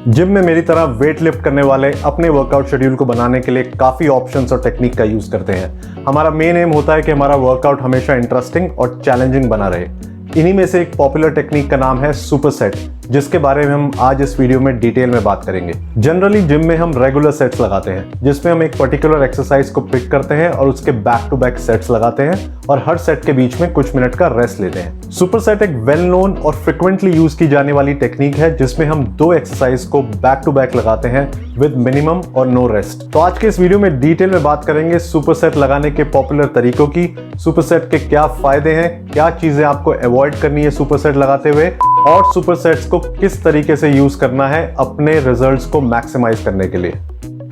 Gym में मेरी तरह वेट लिफ्ट करने वाले अपने वर्कआउट शेड्यूल को बनाने के लिए काफ़ी ऑप्शंस और टेक्निक का यूज़ करते हैं। हमारा मेन एम होता है कि हमारा वर्कआउट हमेशा इंटरेस्टिंग और चैलेंजिंग बना रहे। इन्हीं में से एक पॉपुलर टेक्निक का नाम है सुपर सेट, जिसके बारे में हम आज इस वीडियो में डिटेल में बात करेंगे। जनरली जिम में हम रेगुलर सेट्स लगाते हैं, जिसमें हम एक पर्टिकुलर एक्सरसाइज को पिक करते हैं और उसके बैक टू बैक सेट्स लगाते हैं और हर सेट के बीच में कुछ मिनट का रेस्ट लेते हैं। सुपर सेट एक वेल नोन और फ्रिक्वेंटली यूज की जाने वाली टेक्निक है, जिसमें हम दो एक्सरसाइज को बैक टू बैक लगाते हैं विद मिनिमम और नो रेस्ट। तो आज के इस वीडियो में डिटेल में बात करेंगे सुपर सेट लगाने के पॉपुलर तरीकों की, सुपर सेट के क्या फायदे हैं, क्या चीजें आपको अवॉइड करनी है सुपर सेट लगाते हुए, और सुपर सेट्स को किस तरीके से यूज करना है अपने रिजल्ट्स को मैक्सिमाइज करने के लिए।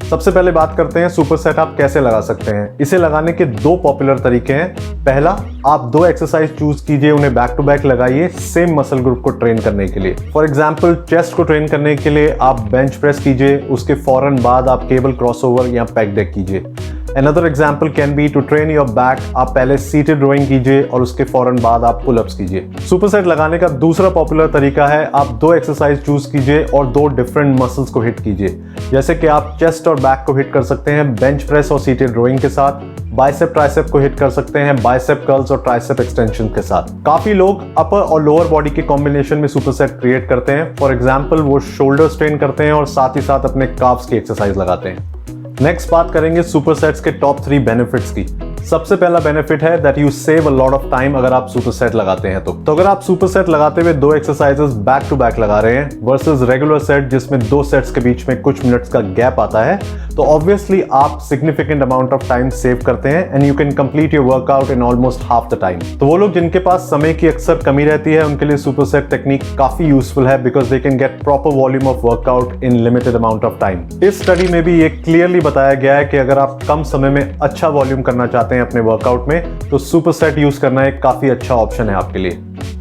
सबसे पहले बात करते हैं सुपर सेट आप कैसे लगा सकते हैं। इसे लगाने के दो पॉपुलर तरीके हैं। पहला, आप दो एक्सरसाइज चूज कीजिए, उन्हें बैक टू बैक लगाइए सेम मसल ग्रुप को ट्रेन करने के लिए। फॉर एग्जांपल, चेस्ट को ट्रेन करने के लिए आप बेंच प्रेस कीजिए, उसके फौरन बाद आप केबल क्रॉसओवर या पैक डेक कीजिए। Another example can be to train your back, आप पहले सीटेड रोइंग कीजिए और उसके फौरन बाद आप पुलअप्स कीजिए। सुपर सेट लगाने का दूसरा पॉपुलर तरीका है, आप दो एक्सरसाइज चूज कीजिए और दो डिफरेंट मसल्स को हिट कीजिए। जैसे कि आप चेस्ट और बैक को हिट कर सकते हैं बेंच प्रेस और सीटेड रोइंग के साथ, बाइसेप ट्राइसेप को हिट कर सकते हैं बाइसेप कर्ल्स और ट्राइसेप एक्सटेंशन के साथ। काफी लोग अपर और लोअर बॉडी के कॉम्बिनेशन में सुपर सेट क्रिएट करते हैं। फॉर एग्जाम्पल, वो शोल्डर स्ट्रेन करते हैं और साथ ही साथ अपने काफ्स की एक्सरसाइज लगाते हैं। नेक्स्ट बात करेंगे सुपर सेट्स के टॉप 3 बेनिफिट्स की। सबसे पहला बेनिफिट है that you save a lot of time अगर आप सुपर सेट लगाते हैं तो अगर आप सुपर सेट लगाते हुए दो एक्सरसाइजेस बैक टू बैक लगा रहे हैं वर्सेस रेगुलर सेट जिसमें दो सेट्स के बीच में कुछ मिनट्स का गैप आता है, तो ऑब्वियसली आप significant amount of time save करते हैं and you can complete your workout in almost half the time. तो वो लोग जिनके पास समय की अक्सर कमी रहती है, उनके लिए सुपर सेट टेक्निक काफी यूजफुल है because they can get proper volume of workout in limited amount of time. इस स्टडी में भी ये क्लियरली बताया गया है कि अगर आप कम समय में अच्छा वॉल्यूम करना चाहते हैं अपने वर्कआउट में, तो सुपर सेट यूज करना एक काफी अच्छा ऑप्शन है आपके लिए।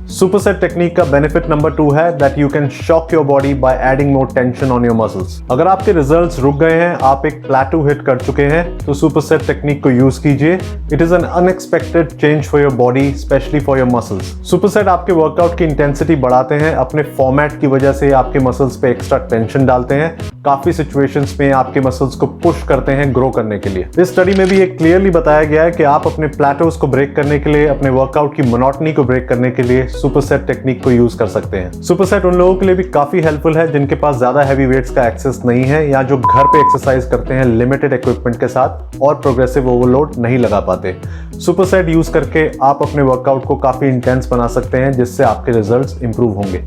सुपर सेट टेक्निक का बेनिफिट नंबर 2 है that you can shock your body by adding more tension on your muscles. अगर आपके रिजल्ट्स रुक गए हैं, आप एक प्लेटू हिट कर चुके हैं, तो सुपर सेट टेक्निक को यूज कीजिए। It is an unexpected change for your body, specially for your muscles. Super set आपके वर्कआउट की इंटेंसिटी बढ़ाते हैं, अपने फॉर्मेट की वजह से आपके मसल्स पे एक्स्ट्रा टेंशन डालते हैं, काफी सिचुएशंस में आपके मसल्स को पुश करते हैं ग्रो करने के लिए। इस स्टडी में भी ये क्लियरली बताया गया है कि आप अपने प्लेटोस को ब्रेक करने के लिए, अपने वर्कआउट की मोनोटनी को ब्रेक करने के लिए सुपर सेट टेक्निक को यूज कर सकते हैं। सुपर सेट उन लोगों के लिए भी काफी हेल्पफुल है जिनके पास ज्यादा हैवी वेट्स का एक्सेस नहीं है या जो घर पे एक्सरसाइज करते हैं लिमिटेड इक्विपमेंट के साथ और प्रोग्रेसिव ओवरलोड नहीं लगा पाते। सुपर सेट यूज करके आप अपने वर्कआउट को काफी इंटेंस बना सकते हैं, जिससे आपके रिजल्ट्स इंप्रूव होंगे।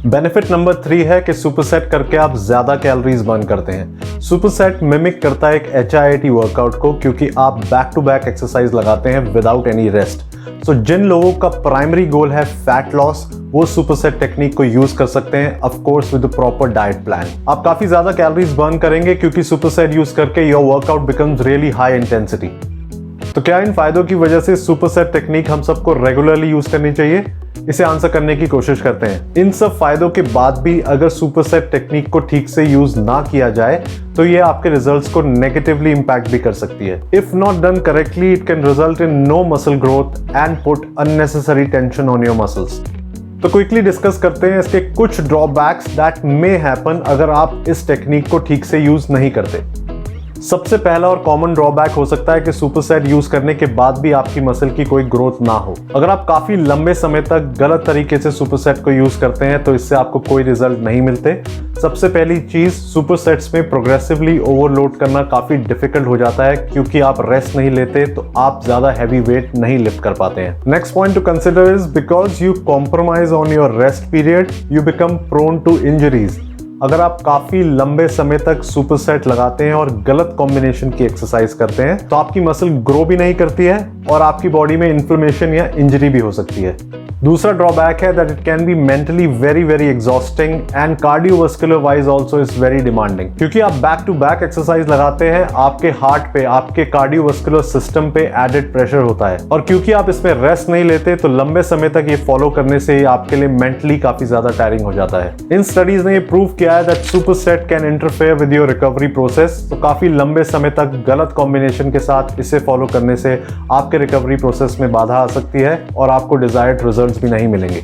बेनिफिट नंबर 3 है कि सुपर सेट करके आप ज्यादा कैलोरीज बर्न करते हैं। सुपर सेट मिमिक करता है एक HIIT वर्कआउट को, क्योंकि आप बैक टू बैक एक्सरसाइज लगाते हैं विदाउट एनी रेस्ट। सो जिन लोगों का प्राइमरी गोल है फैट लॉस, वो सुपर सेट टेक्निक को यूज कर सकते हैं, of course with proper diet plan. आप काफी ज्यादा कैलोरीज बर्न करेंगे क्योंकि सुपर सेट यूज करके your workout becomes really high intensity. तो क्या इन फायदों की वजह से सुपर सेट टेक्निक हम सबको रेगुलरली यूज करनी चाहिए? इसे आंसर करने की कोशिश करते हैं। इन सब फायदों के बाद भी अगर सुपर सेट टेक्निक को ठीक से यूज ना किया जाए, तो ये आपके रिजल्ट्स को नेगेटिवली इंपैक्ट भी कर सकती है। If not done correctly, it can result in no muscle growth and put unnecessary tension on your muscles. तो क्विकली डिस्कस करते हैं इसके कुछ ड्रॉबैक्स दैट मे हैपन अगर आप इस टेक्निक को ठीक से यूज नहीं करते। सबसे पहला और कॉमन ड्रॉबैक हो सकता है कि सुपर सेट यूज करने के बाद भी आपकी मसल की कोई ग्रोथ ना हो। अगर आप काफी लंबे समय तक गलत तरीके से सुपर सेट को यूज करते हैं, तो इससे आपको कोई रिजल्ट नहीं मिलते। सबसे पहली चीज, सुपर सेट्स में प्रोग्रेसिवली ओवरलोड करना काफी डिफिकल्ट हो जाता है क्योंकि आप रेस्ट नहीं लेते, तो आप ज्यादा हैवी वेट नहीं लिफ्ट कर पाते हैं। Next point to consider is because you compromise on your rest period, you become prone to injuries. अगर आप काफी लंबे समय तक सुपर सेट लगाते हैं और गलत कॉम्बिनेशन की एक्सरसाइज करते हैं, तो आपकी मसल ग्रो भी नहीं करती है और आपकी बॉडी में इन्फ्लेमेशन या इंजरी भी हो सकती है। दूसरा ड्रॉबैक है that it can be mentally very very exhausting and cardiovascular wise also is very demanding. क्योंकि आप बैक टू बैक एक्सरसाइज लगाते हैं, आपके हार्ट पे, आपके कार्डियोवास्कुलर सिस्टम पे एडेड प्रेशर होता है, और क्योंकि आप इसमें रेस्ट नहीं लेते, तो लंबे समय तक ये फॉलो करने से आपके लिए मेंटली काफी ज्यादा टायरिंग हो जाता है। इन स्टडीज ने ये प्रूव किया है that super set can interfere with your recovery process. तो काफी लंबे समय तक गलत कॉम्बिनेशन के साथ इसे फॉलो करने से आपके रिकवरी प्रोसेस में बाधा आ सकती है और आपको डिजायर्ड रिजल्ट्स भी नहीं मिलेंगे।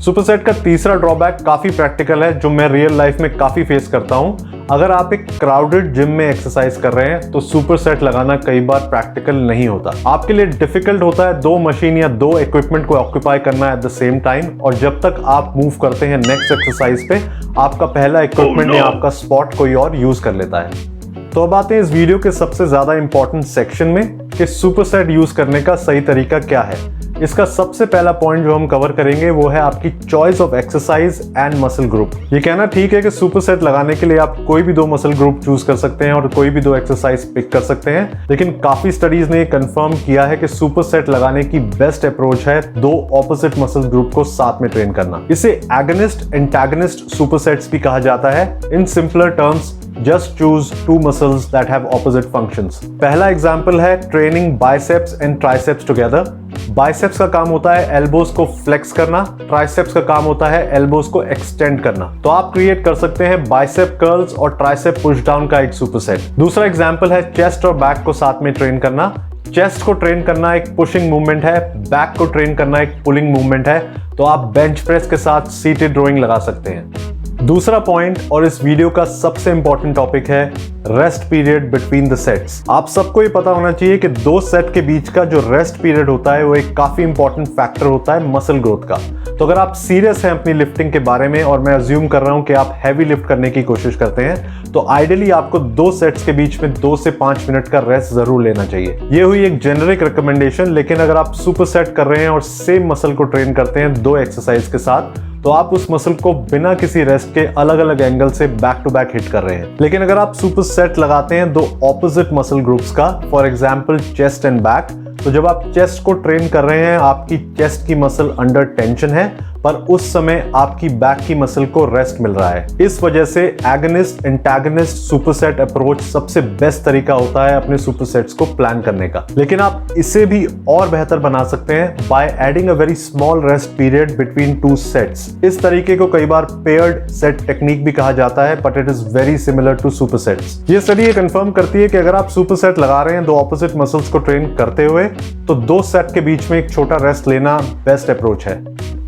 सुपरसेट का तीसरा ड्रॉबैक काफी प्रैक्टिकल है, जो मैं रियल लाइफ में काफी फेस करता हूं। अगर आप एक क्राउडेड जिम में एक्सरसाइज कर रहे हैं तो सुपरसेट लगाना कई बार प्रैक्टिकल नहीं होता। आपके लिए डिफिकल्ट होता है 2 मशीन या 2 इक्विपमेंट को ऑक्यूपाई करना एट द सेम टाइम, और जब तक आप मूव करते हैं नेक्स्ट एक्सरसाइज पे, आपका पहला इक्विपमेंट या आपका स्पॉट कोई और यूज कर लेता है। तो अब आते हैं इस वीडियो के सबसे ज्यादा इंपॉर्टेंट सेक्शन में कि सुपरसेट यूज करने का सही तरीका क्या है। इसका सबसे पहला पॉइंट जो हम कवर करेंगे वो है आपकी choice of exercise and muscle group. ये कहना ठीक है कि सुपरसेट लगाने के लिए आप कोई भी 2 मसल ग्रुप चूज कर सकते हैं और कोई भी 2 एक्सरसाइज पिक कर सकते हैं, लेकिन काफी स्टडीज ने कंफर्म किया है कि सुपरसेट लगाने की बेस्ट अप्रोच है 2 ऑपोजिट मसल ग्रुप को साथ में ट्रेन करना। इसे एगनिस्ट एंटागनिस्ट सुपरसेट्स भी कहा जाता है। In simpler terms, just choose 2 muscles that have opposite functions। पहला एग्जाम्पल है training biceps and triceps together. Biceps का काम होता है एल्बोज को फ्लेक्स करना, ट्राइसेप्स का काम होता है एल्बोज को एक्सटेंड करना। तो आप क्रिएट कर सकते हैं बाइसेप कर्ल्स और ट्राइसेप पुश डाउन का एक सुपरसेट। दूसरा एग्जाम्पल है चेस्ट और बैक को साथ में ट्रेन करना। चेस्ट को ट्रेन करना एक पुशिंग मूवमेंट है, बैक को ट्रेन करना एक पुलिंग मूवमेंट है। तो आप बेंच प्रेस के साथ सीटेड रोइंग लगा सकते हैं। दूसरा पॉइंट और इस वीडियो का सबसे इंपॉर्टेंट टॉपिक है rest period between the sets. आप सबको ये पता होना चाहिए कि 2 सेट के बीच का जो रेस्ट पीरियड होता है वो एक काफी इंपॉर्टेंट फैक्टर होता है मसल ग्रोथ का। तो अगर आप सीरियस हैं अपनी लिफ्टिंग के बारे में, और मैं अज्यूम कर रहा हूं कि आप हैवी लिफ्ट करने की कोशिश करते हैं, तो आइडियली आपको 2 सेट्स के बीच में 2 से 5 मिनट का रेस्ट जरूर लेना चाहिए। ये हुई एक जेनरिक रिकमेंडेशन, लेकिन अगर आप सुपर सेट कर रहे हैं और सेम मसल को ट्रेन करते हैं 2 एक्सरसाइज के साथ, तो आप उस मसल को बिना किसी रेस्ट के अलग अलग एंगल से बैक टू बैक हिट कर रहे हैं। लेकिन अगर आप सुपर सेट लगाते हैं 2 ऑपोजिट मसल ग्रुप्स का, for example chest and back, तो जब आप चेस्ट को ट्रेन कर रहे हैं आपकी चेस्ट की मसल अंडर टेंशन है, पर उस समय आपकी बैक की मसल को रेस्ट मिल रहा है। इस वजह से एगनिस्ट एंटागनिस्ट सुपरसेट अप्रोच सबसे बेस्ट तरीका होता है अपने सुपरसेट्स को प्लान करने का। लेकिन आप इसे भी और बेहतर बना सकते हैं by adding a very small rest period between 2 sets. इस तरीके को कई बार पेयर्ड सेट टेक्निक भी कहा जाता है, but it is very similar to supersets. ये स्टडी ये कंफर्म करती है कि अगर आप सुपरसेट लगा रहे हैं 2 ऑपोजिट मसल्स को ट्रेन करते हुए, तो 2 सेट के बीच में एक छोटा रेस्ट लेना बेस्ट अप्रोच है।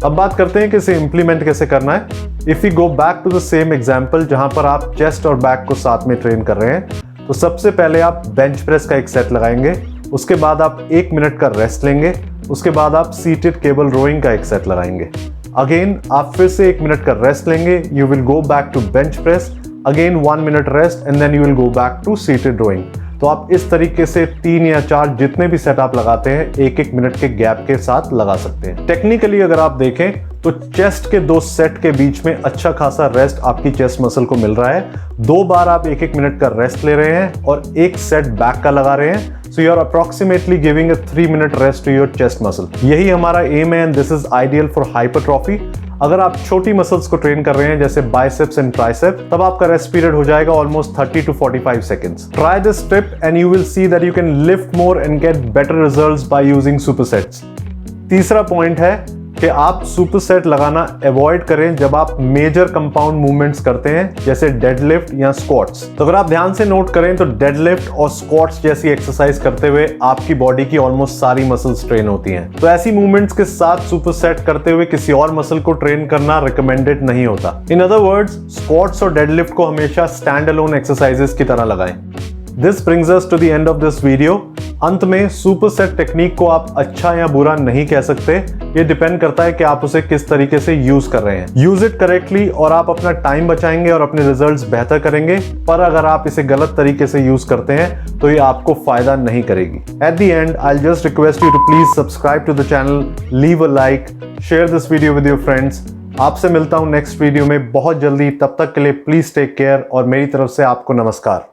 अब बात करते हैं कि इसे इंप्लीमेंट कैसे करना है। If you go back to the same example जहां पर आप चेस्ट और बैक को साथ में ट्रेन कर रहे हैं, तो सबसे पहले आप बेंच प्रेस का एक सेट लगाएंगे, उसके बाद आप 1 मिनट का रेस्ट लेंगे, उसके बाद आप सीटेड केबल रोइंग का एक सेट लगाएंगे। अगेन आप फिर से 1 मिनट का रेस्ट लेंगे, you will go back to bench press, again 1 minute rest and then you will go back to seated rowing. तो आप इस तरीके से 3 या 4 जितने भी सेट आप लगाते हैं 1-1 मिनट के गैप के साथ लगा सकते हैं। टेक्निकली अगर आप देखें तो चेस्ट के 2 सेट के बीच में अच्छा खासा रेस्ट आपकी चेस्ट मसल को मिल रहा है। 2 बार आप 1-1 मिनट का रेस्ट ले रहे हैं और 1 सेट बैक का लगा रहे हैं। So you are approximately giving a 3 minute rest to your chest muscle। यही हमारा एम है and this is ideal for hypertrophy. अगर आप छोटी मसल्स को ट्रेन कर रहे हैं जैसे बाइसेप्स एंड ट्राइसेप्स, तब आपका रेस्ट पीरियड हो जाएगा almost 30 to 45 seconds. Try this tip and you will see that you can lift more and get better results by using supersets. तीसरा पॉइंट है कि आप सुपरसेट लगाना अवॉइड करें जब आप मेजर कंपाउंड मूवमेंट्स करते हैं जैसे डेडलिफ्ट या स्क्वाट्स। तो अगर आप ध्यान से नोट करें तो डेडलिफ्ट और स्क्वाट्स जैसी एक्सरसाइज करते हुए आपकी बॉडी की ऑलमोस्ट सारी मसल्स ट्रेन होती हैं। तो ऐसी मूवमेंट्स के साथ सुपरसेट करते हुए किसी और मसल को ट्रेन करना रिकमेंडेड नहीं होता। इन अदर वर्ड्स, स्क्वाट्स और डेडलिफ्ट को हमेशा स्टैंड अलोन एक्सरसाइजेस की तरह लगाएं। This brings us to the end of this video. अंत में सुपरसेट टेक्निक को आप अच्छा या बुरा नहीं कह सकते, ये डिपेंड करता है कि आप उसे किस तरीके से यूज कर रहे हैं। यूज इट करेक्टली और आप अपना टाइम बचाएंगे और अपने रिजल्ट्स बेहतर करेंगे, पर अगर आप इसे गलत तरीके से यूज करते हैं तो ये आपको फायदा नहीं करेगी। At the end I just request you to please subscribe to the channel, leave a like, share this video with your friends. आपसे मिलता हूं नेक्स्ट वीडियो में बहुत जल्दी, तब तक के लिए प्लीज टेक केयर और मेरी तरफ से आपको नमस्कार।